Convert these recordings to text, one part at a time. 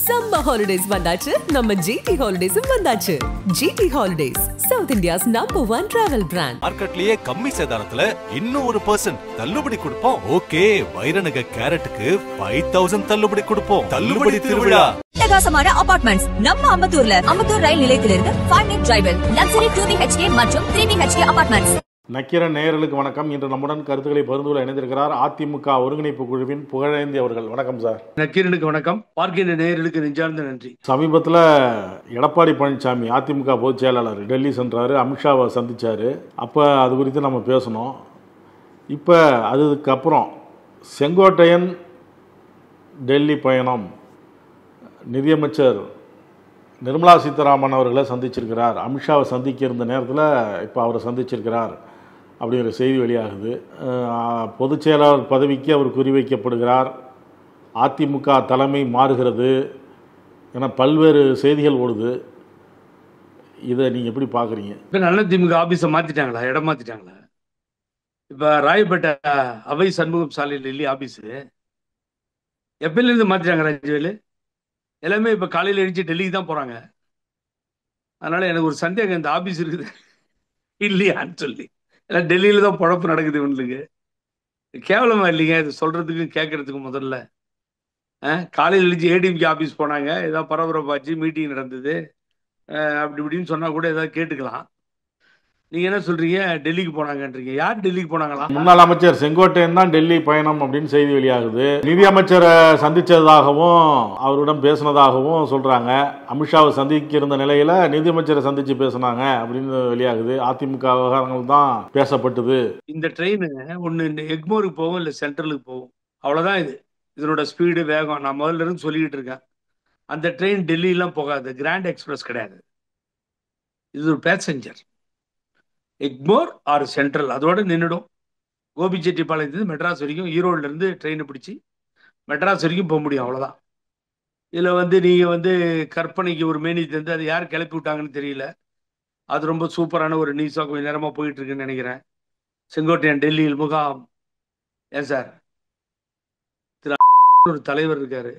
Summer holidays வந்தாச்சு நம்ம GT Holidays வந்தாச்சு. GT Holidays, South India's #1 travel brand. மார்க்கெட்லயே கம்மி சேதாரத்துல இன்னும் 1% தள்ளுபடி கொடுப்போம். ஓகே, வைரநக கேரட்டுக்கு 5000 தள்ளுபடி கொடுப்போம். தள்ளுபடி திருவிழா. பிரகாசமான அபார்ட்மெண்ட்ஸ் நம்ம அம்பத்தூர் ரயில் நிலையத்திலிருந்து 5 minute டிரைவில் லக்ஸரி 2 BHK மற்றும் 3 BHK அபார்ட்மெண்ட்ஸ். நக்கீரன் நேயர்களுக்கு வணக்கம். இன்று நம்முடன் கருத்துக்களை பகிர்ந்து கொள்ள இணைந்திருக்கிறார் அதிமுக ஒருங்கிணைப்பு குழுவின் புகழேந்தி அவர்கள். வணக்கம் சார். நக்கீரனுக்கு வணக்கம். பார்க்கின்ற நேயர்களுக்கு நெஞ்சார்ந்த நன்றி. சமீபத்தில் எடப்பாடி பழனிசாமி அதிமுக பொதுச் செயலாளர் டெல்லி சென்றாரு, அமித்ஷாவை சந்திச்சாரு. அப்போ அது குறித்து நம்ம பேசணும். இப்போ அதுக்கப்புறம் செங்கோட்டையன் டெல்லி பயணம், நிதியமைச்சர் நிர்மலா சீதாராமன் அவர்களை சந்திச்சிருக்கிறார். அமித்ஷாவை சந்திக்க இருந்த நேரத்தில் இப்போ அவரை சந்திச்சிருக்கிறார் அப்படிங்கிற செய்தி வெளியாகுது. பொதுச் செயலாளர் பதவிக்கு அவர் குறிவைக்கப்படுகிறார், அதிமுக தலைமை மாறுகிறது என பல்வேறு செய்திகள் ஓடுது. இதை நீங்கள் எப்படி பார்க்குறீங்க? இப்போ நல்ல திமுக ஆஃபீஸை மாற்றிட்டாங்களா, இடம் மாற்றிட்டாங்களா? இப்போ ராயப்பேட்டை அவை சண்முகம் சாலையில் டெல்லி ஆஃபீஸு எப்பயிலேருந்து மாற்றிட்டாங்க ராஜவேலு? எல்லாமே இப்போ காலையில் எழுச்சி டெல்லிக்கு தான் போகிறாங்க. அதனால் எனக்கு ஒரு சந்தேகம், இந்த ஆஃபீஸ் இருக்குது இல்லையான்னு சொல்லி. ஏன்னா டெல்லியில் தான் பொழப்பு நடக்குது. இவங்களுக்கு கேவலமாக இல்லைங்க இது சொல்கிறதுக்கும் கேட்குறதுக்கும்? முதல்ல காலையில் எழுச்சி ஏடிஎம்கே ஆஃபீஸ் போனாங்க, ஏதாவது பரபரப்பாச்சு, மீட்டிங் நடந்தது, அப்படி இப்படின்னு சொன்னால் கூட ஏதாவது கேட்டுக்கலாம். நீங்கள் என்ன சொல்கிறீங்க, டெல்லிக்கு போனாங்கன்றீங்க? யார் டெல்லிக்கு போனாங்களா? முன்னாள் அமைச்சர் செங்கோட்டையன் தான் டெல்லி பயணம் அப்படின்னு செய்தி வெளியாகுது. நிதியமைச்சரை சந்திச்சதாகவும் அவரிடம் பேசினதாகவும் சொல்றாங்க. அமித்ஷாவை சந்திக்க இருந்த நிலையில நிதியமைச்சரை சந்திச்சு பேசினாங்க அப்படின்னு வெளியாகுது. அதிமுக விவகாரங்கள் தான் பேசப்பட்டது. இந்த ட்ரெயின் ஒன்று எக்மோருக்கு போகும், இல்லை சென்ட்ரலுக்கு போகும், அவ்வளோதான். இதனோட ஸ்பீடு, வேகம் நான் முதல்ல இருந்து சொல்லிக்கிட்டு இருக்கேன். அந்த ட்ரெயின் டெல்லியெலாம் போகாது, கிராண்ட் எக்ஸ்பிரஸ் கிடையாது. இது ஒரு பேசஞ்சர். எக்மோர் ஆர் சென்ட்ரல் அதோட நின்றுடும். கோபிச்செட்டிப்பாளையத்துலேருந்து மெட்ராஸ் வரைக்கும், ஈரோடுலேருந்து ட்ரெயினை பிடிச்சி மெட்ராஸ் வரைக்கும் போக முடியும், அவ்வளோதான். இதில் நீங்கள் கற்பனைக்கு ஒரு மேனி தந்து அது யார் கிளப்பி விட்டாங்கன்னு தெரியல. அது ரொம்ப சூப்பரான ஒரு நியூஸாக கொஞ்சம் நேரமாக போயிட்டுருக்குன்னு நினைக்கிறேன். செங்கோட்டையன் டெல்லியில் முகாம். ஏன் சார், ஒரு தலைவர் இருக்காரு,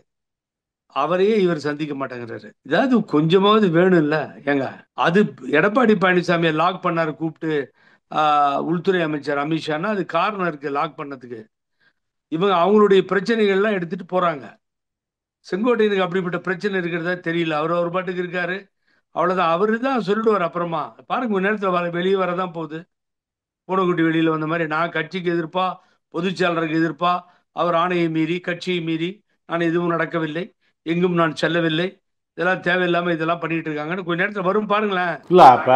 அவரையே இவர் சந்திக்க மாட்டேங்கிறாரு. இதாவது கொஞ்சமாவது வேணும் இல்ல? ஏங்க, அது எடப்பாடி பழனிசாமியை லாக் பண்ணாரு கூப்பிட்டு உள்துறை அமைச்சர் அமித்ஷானா, அது காரணம் இருக்கு லாக் பண்ணதுக்கு. இவங்க அவங்களுடைய பிரச்சனைகள்லாம் எடுத்துட்டு போறாங்க. செங்கோட்டையனுக்கு அப்படிப்பட்ட பிரச்சனை இருக்கிறதா தெரியல. அவர் பாட்டுக்கு இருக்காரு, அவ்வளவுதான். அவரு தான் சொல்லிடுவார். அப்புறமா பாருங்க, கொஞ்ச நேரத்தில் வெளியே வரதான் போகுது. பூனைக்குட்டி வெளியில வந்த மாதிரி, நான் கட்சிக்கு எதிர்ப்பா, பொதுச் செயலாளருக்கு எதிர்ப்பா, அவர் ஆணையை மீறி, கட்சியை மீறி நான் எதுவும் நடக்கவில்லை, எங்கும் நான் செல்லவில்லை, இதெல்லாம் தேவையில்லாம இதெல்லாம் பண்ணிட்டு இருக்காங்கன்னு கொஞ்ச நேரத்தில் வரும் பாருங்களேன். இல்ல, அப்ப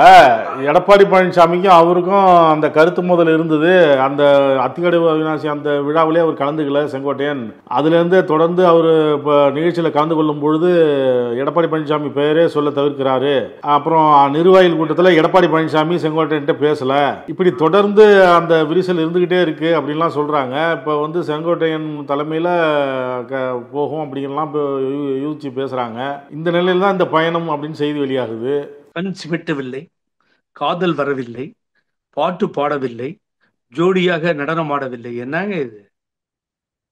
எடப்பாடி பழனிசாமிக்கும் அவருக்கும் அந்த கருத்து முதல் இருந்தது. அந்த அத்திக்கடவு அவினாசி அந்த விழாவிலே அவர் கலந்துக்கல செங்கோட்டையன். அதுல இருந்து தொடர்ந்து அவர் இப்ப நிகழ்ச்சியில கலந்து கொள்ளும் பொழுது எடப்பாடி பழனிசாமி பெயரே சொல்ல தவிர்க்கிறாரு. அப்புறம் நிர்வாகிகள் கூட்டத்தில் எடப்பாடி பழனிசாமி செங்கோட்டையன்ட்ட பேசல. இப்படி தொடர்ந்து அந்த விரிசல் இருந்துகிட்டே இருக்கு அப்படின்லாம் சொல்றாங்க. இப்ப செங்கோட்டையன் தலைமையில போகும் அப்படிங்கலாம் யூகிச்சு பேசுறாங்க. இந்த நிலையில் தான் இந்த பயணம் அப்படின்னு செய்தி வெளியாகுது. கண் சிமிட்டவில்லை, காதல் வரவில்லை, பாட்டு பாடவில்லை, ஜோடியாக நடனம் ஆடவில்லை. என்னங்க இது?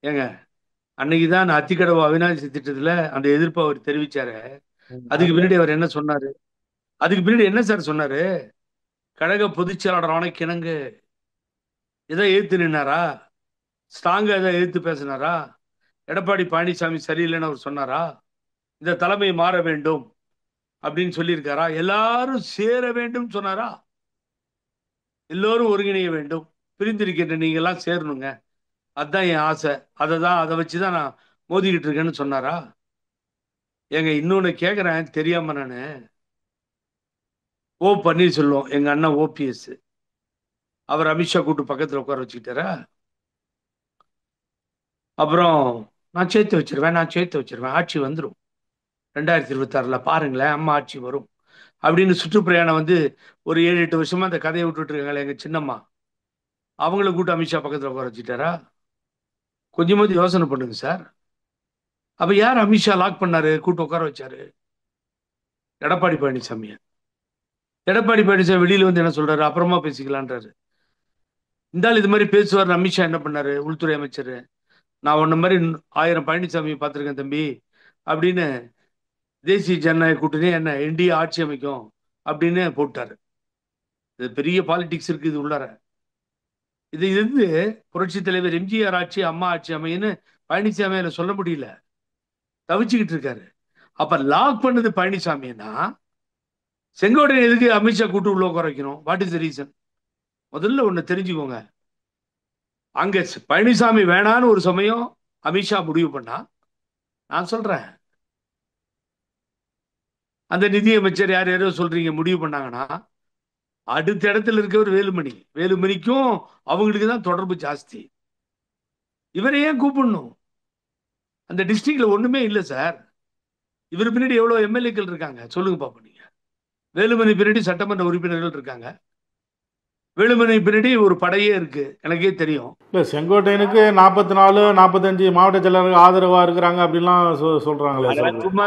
ஏங்க, அன்னைக்குதான் அத்திக்கடவு அவினாசி திட்டத்துல அந்த எதிர்ப்பு அவர் தெரிவிச்சாரு. அதுக்கு பின்னாடி அவர் என்ன சொன்னாரு? அதுக்கு பின்னாடி என்ன சார் சொன்னாரு? கழக பொதுச் செயலாளரான கிணங்கு எதை எதிர்த்து நின்னாரா? ஸ்ட்ராங்கா எதை எதிர்த்து பேசினாரா? எடப்பாடி பழனிசாமி சரியில்லைன்னு அவர் சொன்னாரா? இந்த தலைமை மாற வேண்டும் அப்படின்னு சொல்லியிருக்காரா? எல்லாரும் சேர வேண்டும் சொன்னாரா? எல்லோரும் ஒருங்கிணைய வேண்டும், பிரிந்திருக்கின்ற நீங்க எல்லாம் சேரணுங்க, அதுதான் என் ஆசை, அதை வச்சுதான் நான் மோதிக்கிட்டு இருக்கேன்னு சொன்னாரா? ஏங்க, இன்னொன்னு கேட்குறேன் தெரியாம நானு. ஓ பன்னீர்செல்வம், எங்க அண்ணன் OPS, அவர் அமித்ஷா கூட்டு பக்கத்தில் உட்கார வச்சுக்கிட்டாரா? அப்புறம் நான் சேர்த்து வச்சிருவேன், ஆட்சி வந்துடும் 2026 பாருங்களேன், அம்மா ஆட்சி வரும் அப்படின்னு சுற்றுப்பிரயாணம் ஒரு 7-8 வருஷமா அந்த கதையை விட்டுட்டு இருக்காங்களே எங்க சின்னம்மா, அவங்கள கூட்டு அமித்ஷா பக்கத்தில் உட்கார வச்சுட்டாரா? கொஞ்சமாவது யோசனை பண்ணுங்க சார். அப்ப யார் அமித்ஷா லாக் பண்ணாரு, கூட்டு உட்கார வச்சாரு? எடப்பாடி பழனிசாமிய. எடப்பாடி பழனிசாமி வெளியில என்ன சொல்றாரு? அப்புறமா பேசிக்கலான்றாரு. இந்த மாதிரி பேசுவார். அமித்ஷா என்ன பண்ணாரு? உள்துறை அமைச்சர், நான் உன்ன மாதிரி 1000 பழனிசாமி பார்த்துருக்கேன் தம்பி அப்படின்னு தேசிய ஜனநாயக கூட்டணி என்ன என்டிஏ ஆட்சி அமைக்கும் அப்படின்னு போட்டாரு. இது பெரிய பாலிடிக்ஸ் இருக்கு இது உள்ளார. இது இருந்து புரட்சி தலைவர் எம்ஜிஆர் ஆட்சி அம்மா ஆட்சி அமைன்னு பழனிசாமியால சொல்ல முடியல, தவிச்சுக்கிட்டு இருக்காரு. அப்ப லாக் பண்ணது பழனிசாமின்னா செங்கோட்டையன் எதுக்கு அமித்ஷா கூட்டு உள்ள உட்கார வைக்கணும்? What is the reason? முதல்ல ஒண்ணு தெரிஞ்சுக்கோங்க. அங்க பழனிசாமி வேணான்னு ஒரு சமயம் அமித்ஷா முடிவு பண்ணா, நான் சொல்றேன் அந்த நிதியமைச்சர் யார் யாரோ சொல்றீங்க முடிவு பண்ணாங்கன்னா, அடுத்த இடத்துல இருக்கவர் வேலுமணி. வேலுமணிக்கும் அவங்களுக்கு தான் தொடர்பு ஜாஸ்தி. இவரை ஏன் கூப்பிடணும்? அந்த டிஸ்ட்ரிக்ட்ல ஒண்ணுமே இல்லை சார். இவர் பின்னாடி எவ்வளவு எம்எல்ஏக்கள் இருக்காங்க சொல்லுங்க பாப்போம். நீங்க வேலுமணி பின்னாடி சட்டமன்ற உறுப்பினர்கள் இருக்காங்க. வேலுமணி பின்னாடி ஒரு படையே இருக்கு, எனக்கே தெரியும். இல்லை, செங்கோட்டையனுக்கு 44 45 மாவட்ட செயலர்கள் ஆதரவா இருக்கிறாங்க அப்படிலாம் சொல்றாங்களே. சும்மா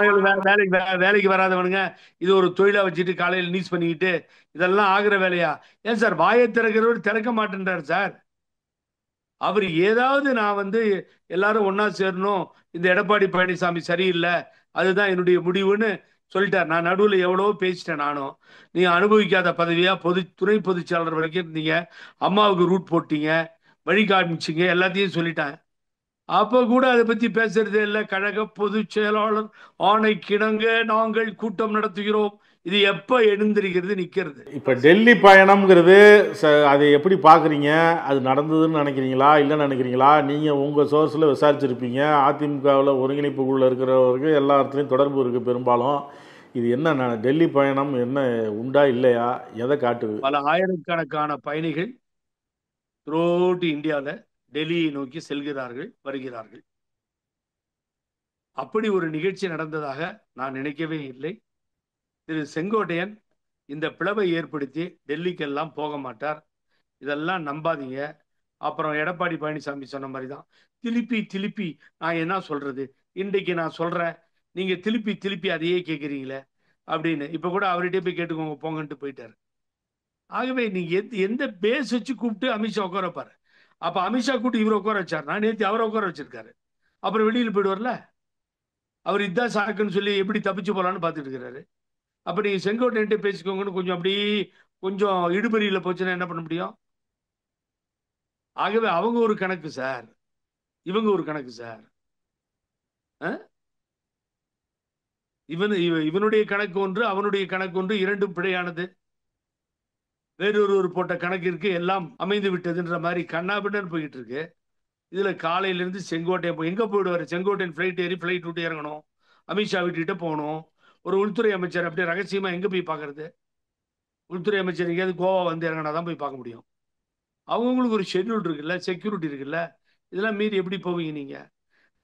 வேலைக்கு வராதவனுங்க இது ஒரு தொழிலா வச்சுட்டு காலையில் நியூஸ் பண்ணிக்கிட்டு இதெல்லாம் ஆகிற வேலையா? ஏன் சார் வாயை திறக்கிறவர் திறக்க மாட்டேன்றார் சார். அவர் ஏதாவது நான் எல்லாரும் ஒன்னா சேரணும், இந்த எடப்பாடி பழனிசாமி சரியில்லை, அதுதான் என்னுடைய முடிவுன்னு சொல்லிட்டார். நான் நடுவில் எவ்வளவோ பேசிட்டேன். நானும் நீங்க அனுபவிக்காத பதவியா துணை பொதுச் செயலாளர் வரைக்கும் இருந்தீங்க, அம்மாவுக்கு ரூட் போட்டீங்க, வழி காமிச்சிங்க, எல்லாத்தையும் சொல்லிட்டேன். அப்ப கூட அதை பத்தி பேசுறதே இல்லை. கழக பொதுச் செயலாளர் ஆணைக்கிணங்க நாங்கள் கூட்டம் நடத்துகிறோம். இது எப்ப எழுந்திருக்கிறது நிக்கிறது? இப்ப டெல்லி பயணம்ங்கிறது அதை எப்படி பாக்குறீங்க? அது நடந்ததுன்னு நினைக்கிறீங்களா, இல்லைன்னு நினைக்கிறீங்களா? நீங்க உங்க சோர்ஸ்ல விசாரிச்சிருப்பீங்க. அதிமுகவில் ஒருங்கிணைப்பு குழுல இருக்கிறவருக்கு எல்லா இடத்துலையும் தொடர்பு இருக்கு பெரும்பாலும். இது என்ன டெல்லி பயணம் என்ன உண்டா இல்லையா, எதை காட்டுது? பல ஆயிரக்கணக்கான பயணிகள் த்ரூஅவுட் இந்தியாவில் டெல்லியை நோக்கி செல்கிறார்கள், வருகிறார்கள். அப்படி ஒரு நிகழ்ச்சி நடந்ததாக நான் நினைக்கவே இல்லை. திரு செங்கோட்டையன் இந்த பிளவை ஏற்படுத்தி டெல்லிக்கெல்லாம் போக மாட்டார், இதெல்லாம் நம்பாதீங்க. அப்புறம் எடப்பாடி பழனிசாமி சொன்ன மாதிரி தான் திருப்பி நான் என்ன சொல்றது, இன்றைக்கு நான் சொல்றேன், நீங்க திருப்பி அதையே கேட்குறீங்களே அப்படின்னு. இப்ப கூட அவர்கிட்ட போய் கேட்டுக்கோங்க போங்கன்ட்டு போயிட்டாரு. ஆகவே நீங்க எந்த பேஸ் வச்சு கூப்பிட்டு அமித்ஷா உட்கார வைப்பாரு? அப்ப அமித்ஷா கூப்பிட்டு இவரை உட்கார வச்சார், நான் நேற்று அவரை உட்கார வச்சிருக்காரு. அப்புறம் வெளியில் போயிடுவார்ல, அவர் இதான் சாக்குன்னு சொல்லி எப்படி தப்பிச்சு போலான்னு பார்த்துட்டு இருக்கிறாரு. அப்ப நீங்க செங்கோட்டையன்ட்டே பேசிக்கோங்கன்னு கொஞ்சம் இடுபறியில போச்சுன்னா என்ன பண்ண முடியும்? ஆகவே அவங்க ஒரு கணக்கு சார், இவங்க ஒரு கணக்கு சார். இவனுடைய கணக்கு ஒன்று, அவனுடைய கணக்கு ஒன்று, இரண்டும் பிழையானது. வேறொரு போட்ட கணக்கு இருக்கு, எல்லாம் அமைந்து விட்டதுன்ற மாதிரி கண்ணாபின்னு போயிட்டு இருக்கு. இதுல காலையில இருந்து செங்கோட்டையன் எங்க போயிடுவாரு? செங்கோட்டையன் ஃபிளைட் ஏறி ஃபிளைட் விட்டு இறங்கணும், அமித்ஷா வீட்டுக்கிட்ட போகணும். ஒரு உள்துறை அமைச்சர் அப்படியே ரகசியமா எங்க போய் பாக்குறது? உள்துறை அமைச்சர் எங்கேயாவது கோவா இறங்கினாதான் போய் பார்க்க முடியும். அவங்களுக்கு ஒரு ஷெட்யூல் இருக்குல்ல, செக்யூரிட்டி இருக்குல்ல, இதெல்லாம் மீறி எப்படி போவீங்க நீங்க?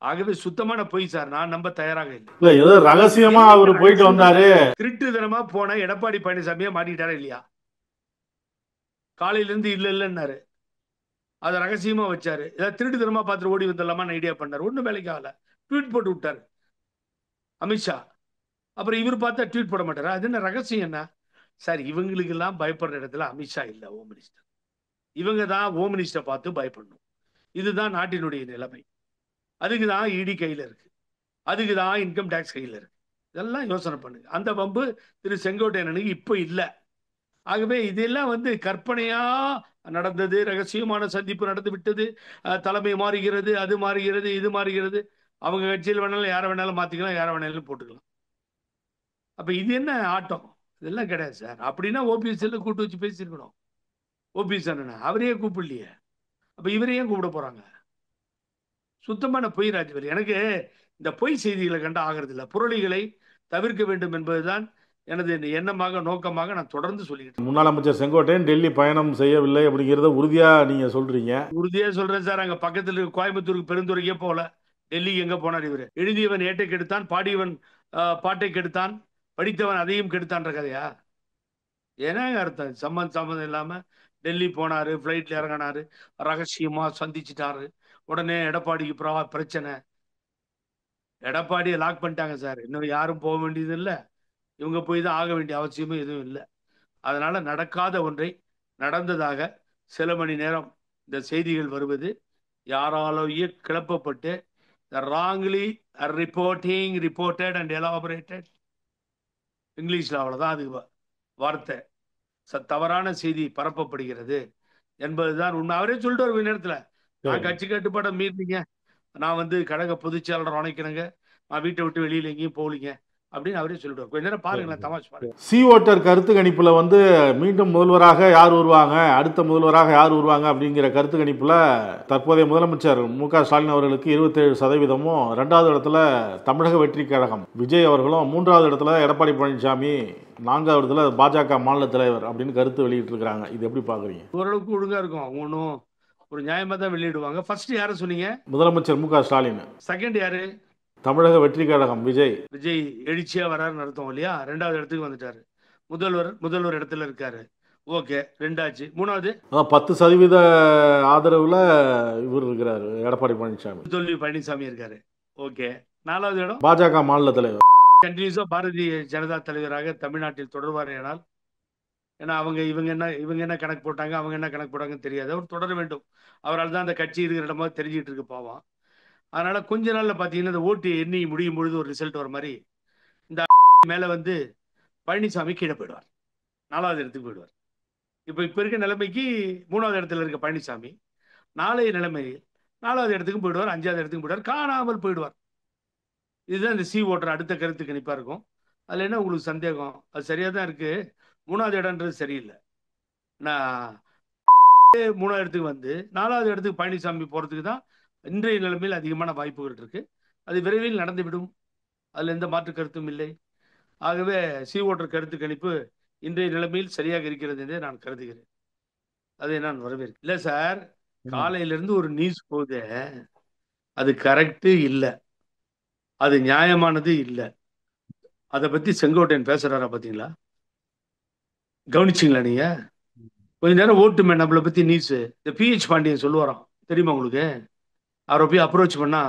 ஆகவே சுத்தமான பொய் சார், நான் நம்ப தயாராக இல்லை. ஏதோ ரகசியமா அவரு போயிட்டு வந்தாரு, திருட்டுத்தனமா போன எடப்பாடி பழனிசாமியா மாட்டிட்டாரா இல்லையா? காலையில இருந்து இல்லைன்னாரு, அதை ரகசியமா வச்சாரு. ஏதாவது திருட்டுத்தனமா பார்த்துட்டு ஓடி வந்துடலாமான்னு ஐடியா பண்ணாரு, ஒன்றும் வேலைக்கு ஆகல. ட்வீட் போட்டு விட்டாரு அமித்ஷா. அப்புறம் இவர் பார்த்தா ட்வீட் போட மாட்டாரா? அது என்ன ரகசியம் என்ன சார்? இவங்களுக்கு எல்லாம் பயப்படுற இடத்துல அமித்ஷா இல்ல, ஹோம் மினிஸ்டர். இவங்க தான் ஹோம் மினிஸ்டரை பார்த்து பயப்படணும். இதுதான் நாட்டினுடைய நிலைமை. அதுக்கு தான் இடி கையில இருக்கு, அதுக்கு தான் இன்கம் டேக்ஸ் கையில இருக்கு. இதெல்லாம் யோசனை பண்ணுங்க. அந்த வம்பு திரு செங்கோட்டையனுக்கு இப்போ இல்லை. ஆகவே இதெல்லாம் கற்பனையா நடந்தது, ரகசியமான சந்திப்பு நடந்து விட்டது, தலைமை மாறுகிறது, அது மாறுகிறது, இது மாறுகிறது. அவங்க கட்சியில் வேணாலும் யாரை வேணாலும் மாத்திக்கலாம், யாரை வேணாலும் போட்டுக்கலாம். அப்ப இது என்ன ஆட்டம்? இதெல்லாம் கிடையாது சார். அப்படின்னா ஓபிஎஸ்ல கூட்டு வச்சு பேசியிருக்கணும். ஓபிஎஸ் அண்ணா அவரையே கூப்பிடலையே, அப்ப இவரையே கூப்பிட போறாங்க? சுத்தமான பொய் ராஜ்வேல். எனக்கு இந்த பொய் செய்திகளை கண்டு ஆகிறது இல்லை. புரளிகளை தவிர்க்க வேண்டும் என்பதுதான் எனது எண்ணமாக, நோக்கமாக நான் தொடர்ந்து சொல்லிக்கிட்டு. முன்னாள் அமைச்சர் செங்கோட்டையன் டெல்லி பயணம் செய்யவில்லை அப்படிங்கிறத உறுதியா நீங்க சொல்றீங்க? உறுதியா சொல்றேன் சார். அங்க பக்கத்துல இருக்க கோயம்புத்தூருக்கு பெருந்துறைக்கே போல, டெல்லி எங்க போனார் இவரு? எழுதியவன் ஏட்டை கெடுத்தான், பாடியவன் பாட்டை கெடுத்தான், படித்தவன் அதையும் கெடுத்தான்ற கதையா? ஏன்னாங்க அர்த்தம்? சம்மந்தம் இல்லாம டெல்லி போனாரு, பிளைட்ல இறங்கினாரு, ரகசியமா சந்திச்சுட்டாரு. உடனே எடப்பாடிக்கு பிரச்சனை. எடப்பாடியை லாக் பண்ணிட்டாங்க சார். இன்னும் யாரும் போக வேண்டியது இல்லை, இவங்க போய் தான் ஆக வேண்டிய அவசியமும் எதுவும் இல்லை. அதனால நடக்காத ஒன்றை நடந்ததாக சில மணி நேரம் இந்த செய்திகள் வருவது யாராலேயே கிளப்பப்பட்டு wrongly reported and elaborated இங்கிலீஷ்ல அவ்வளவுதான் அது வார்த்தை. தவறான செய்தி பரப்பப்படுகிறது என்பதுதான் உண்மை. அவரே சொல்லிட்டு ஒரு நேரத்துல, நான் கட்சி கட்டுப்பாட்டை மீறினீங்க, நான் கழக பொதுச்செயலாளர் அணைக்கிறேங்க, நான் வீட்டை விட்டு வெளியில எங்கேயும் போகலீங்க அப்படின்னு அவரே சொல்லிட்டு கொஞ்ச நேரம் பாருங்களேன், தமாஷ் பாருங்க. சி ஓட்டர் கருத்து கணிப்புல மீண்டும் முதல்வராக யார் வருவாங்க, அடுத்த முதல்வராக யார் வருவாங்க அப்படிங்கிற கருத்து கணிப்புல தற்போதைய முதலமைச்சர் மு.க. ஸ்டாலின் அவர்களுக்கு 27%, 2வது இடத்துல தமிழக வெற்றி கழகம் விஜய் அவர்களும், 3வது இடத்துல எடப்பாடி பழனிசாமி, 4வது இடத்துல பாஜக மாநில தலைவர் அப்படின்னு கருத்து வெளியிட்டு இருக்காங்க. இது எப்படி பாக்குறீங்க? ஓரளவுக்கு ஒழுங்கா இருக்கும். அவங்க ஒன்றும் ஒரு நியாயமா தான் வெளியிடுவாங்க. ஃபர்ஸ்ட் யார சொன்னீங்க? முதலமைச்சர் மு.க. ஸ்டாலின். செகண்ட் யாரு? தமிழக வெற்றி கழகம் விஜய். விஜய் எழுச்சியா வராருன்னு அர்த்தம் இல்லையா? 2வது இடத்துக்கு வந்துட்டாரு. முதல்வர் இடத்துல இருக்காரு. ஓகே, 2 ஆச்சு. 3வது 10% ஆதரவுல இவர் இருக்கிறாரு, எடப்பாடி பழனிசாமி. தோல்வி பழனிசாமி இருக்காரு. ஓகே, 4வது இடம் பாஜக மாநில தலைவர். கண்டினியூஸா பாரதிய ஜனதா தலைவராக தமிழ்நாட்டில் தொடர்வார். ஏன்னா இவங்க என்ன கணக்கு போட்டாங்க, அவங்க என்ன கணக்கு போட்டாங்கன்னு தெரியாது. அவர் தொடர வேண்டும். அவரால் தான் அந்த கட்சி இருக்கிற இடமா தெரிஞ்சிட்டு இருக்கு பாவம். அதனால கொஞ்ச நாள்ல பாத்தீங்கன்னா இந்த ஓட்டு எண்ணி முடியும் பொழுது ஒரு ரிசல்ட் வர மாதிரி இந்த மேல பழனிசாமி கீழே போயிடுவார், 4வது இடத்துக்கு போயிடுவார். இப்ப இருக்க நிலைமைக்கு 3வது இடத்துல இருக்க பழனிசாமி நாளைய நிலைமை 4வது இடத்துக்கும் போயிடுவார், 5வது இடத்துக்கும் போயிடுவார், காணாமல் போயிடுவார். இதுதான் இந்த சி ஓட்டர் அடுத்த கருத்து கணிப்பா இருக்கும். அதுல என்ன உங்களுக்கு சந்தேகம்? அது சரியா தான் இருக்கு. 3வது இடம்ன்றது சரியில்லை. நான் 3வது இடத்துக்கு 4வது இடத்துக்கு பழனிசாமி போறதுக்கு தான் இன்றைய நிலைமையில் அதிகமான வாய்ப்புகள் இருக்கு. அது விரைவில் நடந்துவிடும், அதுல எந்த மாற்று கருத்தும் இல்லை. ஆகவே சி ஓட்டர் கருத்து கணிப்பு இன்றைய நிலைமையில் சரியாக இருக்கிறது என்றே நான் கருதுகிறேன். அதை நான் வரவேற்கிறேன். இல்ல சார், காலையில இருந்து ஒரு நியூஸ் போகுது, அது கரெக்டு இல்லை, அது நியாயமானது இல்லை. அதை பத்தி செங்கோட்டையன் பேசுறாரா பாத்தீங்களா? கவனிச்சிங்களா நீங்க? கொஞ்ச நேரம் ஓட்டுமே நம்மளை பத்தி நியூஸ் இந்த PH பாண்டியன் சொல்லுவாராம், தெரியுமா உங்களுக்கு? அவரை போய் அப்ரோச் பண்ணா,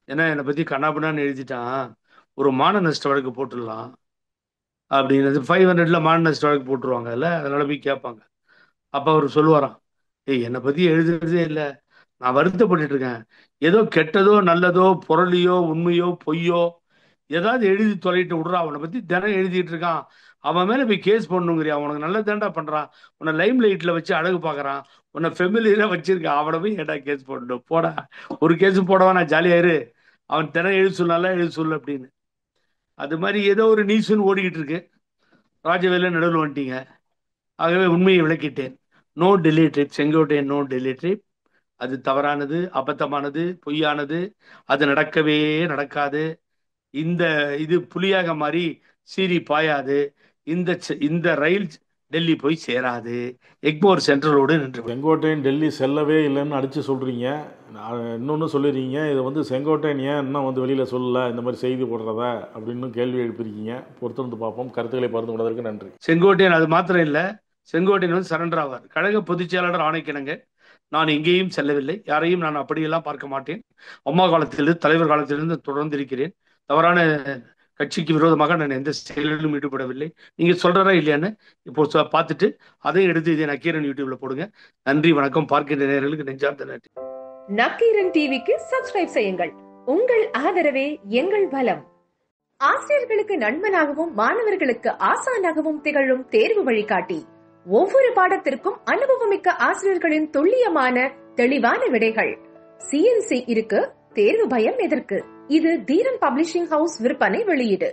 ஏன்னா என்னை பத்தி கண்ணாபண்ணான்னு எழுதிட்டான், ஒரு மான நஷ்ட வழக்கு போட்டுடலாம் அப்படின்னு 500ல மான நஷ்ட வழக்கு போட்டுருவாங்க. அதனால போய் கேட்பாங்க. அப்ப அவர் சொல்லுவாராம், என்னை பத்தி எழுதுறதே இல்லை, நான் வருத்தப்பட்டு இருக்கேன், ஏதோ கெட்டதோ நல்லதோ பொருளியோ உண்மையோ பொய்யோ ஏதாவது எழுதி தொலைட்டு விடுறா, அவனை பத்தி தினம் எழுதிட்டு இருக்கான், அவன் மேல போய் கேஸ் பண்ணுங்கிறியா, அவனுக்கு நல்ல தாண்டா பண்றான், உன்னை லைம் லைட்ல வச்சு அழகு பாக்குறான், உன்னை ஃபெமிலியரா வச்சிருக்கான், அவனை போய் ஏடா கேஸ் போடணும், போடா, ஒரு கேஸும் போடவா, நான் ஜாலியாயிரு, அவன் தினம் எழுதி சொன்னால எழுதி சொல்லு அப்படின்னு. அது மாதிரி ஏதோ ஒரு நியூஸ்ன்னு ஓடிக்கிட்டு இருக்கு. ராஜவேல நடுவில் வந்துட்டீங்க. ஆகவே உண்மையை விளக்கிட்டேன். No Delhi trip Sengottaiyan, no Delhi trip. அது தவறானது, அபத்தமானது, பொய்யானது, அது நடக்கவே நடக்காது. இது புலியாக மாறி சீறி பாயாது. இந்த ரயில் டெல்லி போய் சேராது, எக்மோர் சென்ட்ரலோடு நின்று. செங்கோட்டையன் டெல்லி செல்லவே இல்லைன்னு அடிச்சு சொல்றீங்க. இன்னொன்னு சொல்லிருக்கீங்க, இது செங்கோட்டையன் ஏன் இன்னும் வெளியில சொல்லல, இந்த மாதிரி செய்தி போடுறத அப்படின்னு கேள்வி எழுப்பியிருக்கீங்க. பொறுத்திருந்து பார்ப்போம். கருத்துக்களை பகிர்ந்து கொண்டதற்கு நன்றி. செங்கோட்டையன் அது மாத்திரம் இல்ல, செங்கோட்டையன் சரண்டர் ஆவார். கழக பொதுச் செயலாளர் ஆணைக்கிணங்க நான் எங்கேயும் செல்லவில்லை, யாரையும் நான் அப்படியெல்லாம் பார்க்க மாட்டேன். அம்மா காலத்திலிருந்து தலைவர் காலத்திலிருந்து தொடர்ந்து இருக்கிறேன். தவறான கட்சிக்கு விரோதமாக நான் எந்த செயலிலும் ஈடுபடவில்லை. நீங்க சொல்றதா இல்லையான்னு இப்போ பார்த்துட்டு அதையும் எடுத்து இதை நக்கீரன் யூடியூப்ல போடுங்க. நன்றி, வணக்கம். பார்க்கின்ற நேயர்களுக்கு நெஞ்சார்ந்த நன்றி. நக்கீரன் டிவிக்கு சப்ஸ்கிரைப் செய்யுங்கள். உங்கள் ஆதரவே எங்கள் பலம். ஆசிரியர்களுக்கு நண்பனாகவும் மாணவர்களுக்கு ஆசானாகவும் திகழும் தேர்வு வழிகாட்டி. ஒவ்வொரு பாடத்திற்கும் அனுபவமிக்க ஆசிரியர்களின் துல்லியமான தெளிவான விடைகள். CNC இருக்கு, தேர்வு பயம் எதற்கு? இது தீரன் பப்ளிஷிங் ஹவுஸ் விற்பனை வெளியீடு.